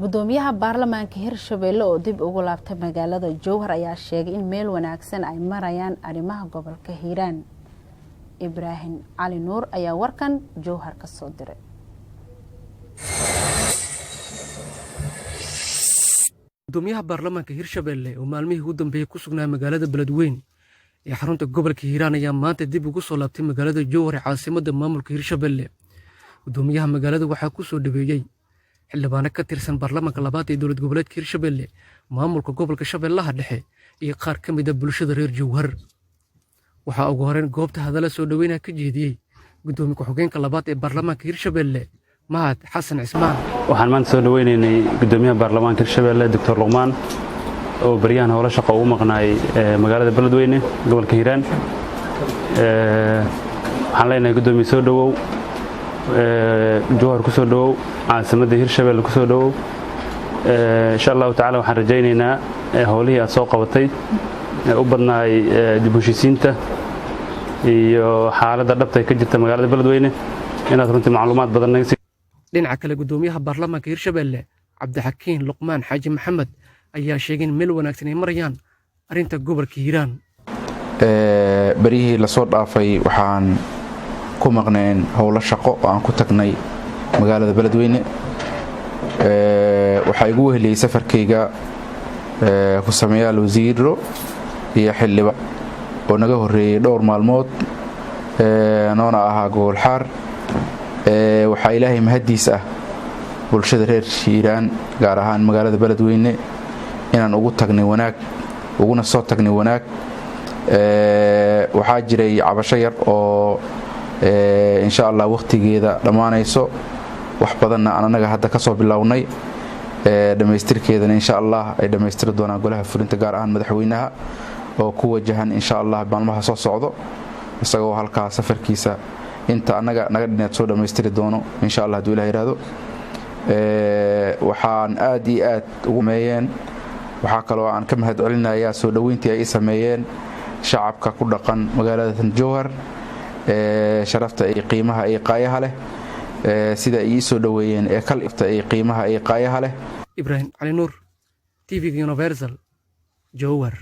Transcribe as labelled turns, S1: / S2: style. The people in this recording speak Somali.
S1: gudoomiyaha baarlamaanka Hirshabelle oo dib ugu laabtay magaalada Jowhar ayaa sheegay in meel wanaagsan ay marayaan arimaha gobolka Hiiraan. Ibrahim Ali Nuur ayaa warkan Jowhar ka soo diray.
S2: gudoomiyaha baarlamaanka Hirshabelle oo maalmihii ugu dambeeyay ku sugnaa magaalada Beledweyne ee xarunta gobolka Hiiraan ayaa maanta dib ugu soo laabtay magaalada Jowhar ee caasimadda maamulka Hirshabelle. gudoomiyaha magaalada waxaa ku soo dhaweeyay xildhibaano ka tirsan baarlamaanka labaad ee dowlad goboleedka Hirshabelle, maamulka gobolka Shabeellaha Dhexe iyo qaar ka mid ah bulshada reer Jowhar. waxaa ugu horreyn goobta hadalla soo dhaweynaya ka jeediyay gudoomiye ku-xigeenka labaad ee baarlamaanka Hirshabelle Mahad Xasan Cismaan.
S3: waxaan maanta soo dhaweynaynay gudoomiyaha baarlamaanka Hirshabelle Dr. Luqmaan oo baryahan howlo shaqo ugu maqnaay magaalada Beledweyne gobolka Hiiraan. waxaan leenahay gudoomiye soo dhawow Jowhar ku soo dhawow caasimadda Hirshabelle ku soo dhawow. insha Allah taala waxaan rajaynaynaa howlihii aad soo qabatay u badnaay dib u heshiisiinta iyo xaaladda dhabta ka jirta magaalada Beledweyne inaad runtii macluumaad badan naga
S2: dhinaca kale gudoomiyaha baarlamaanka Hirshabelle Cabdixakiin Luqmaan Xaaji Maxamed ayaa sheegay in meel wanaagsan ay marayaan arinta gobolka Hiiraan.
S4: barihii la soo dhaafay waxaan ku maqneen howlo shaqo oo aan ku tagnay magaalada Beledweyne. waxa igu weheliyay safarkayga ku sameeyaa wasiiro iyo xildhibaan oo naga horeeyay dhowr maalmood noona ahaa gobol xaar. waxaa ilaahay mahadiis ah bulshada reer Hiiraan gaar ahaan magaalada Beledweyne inaan ugu tagnay wanaag uguna soo tagnay wanaag. waxaa jiray cabasho yar oo insha Allah waqtigeeda dhamaanayso wax badanna anaga hadda ka soo bilownay dhameystirkeedana insha Allah ay dhameystiri doonaan golaha fulinta gaar ahaan madaxweynaha oo ku wajahan insha Allah maalmaha soo socdo isagoo halka safarkiisa inta anaga naga dhineed soo dhameystiri doono insha Allah haduu Ilaahay yiraahdo. waxaan aad iyo aad ugu meeyeen waxa kale oo aan ka mahad celinayaa soo dhaweyntii ay sameeyeen shacabka ku dhaqan magaalada Jowhar sharafta iyo qiimaha ay qaayaha leh sida ay soo dhaweeyeen ee kalifta ay qiimaha ay qaayaha leh.
S2: Ibrahim Ali Nuur, TV Universal, Jowhar.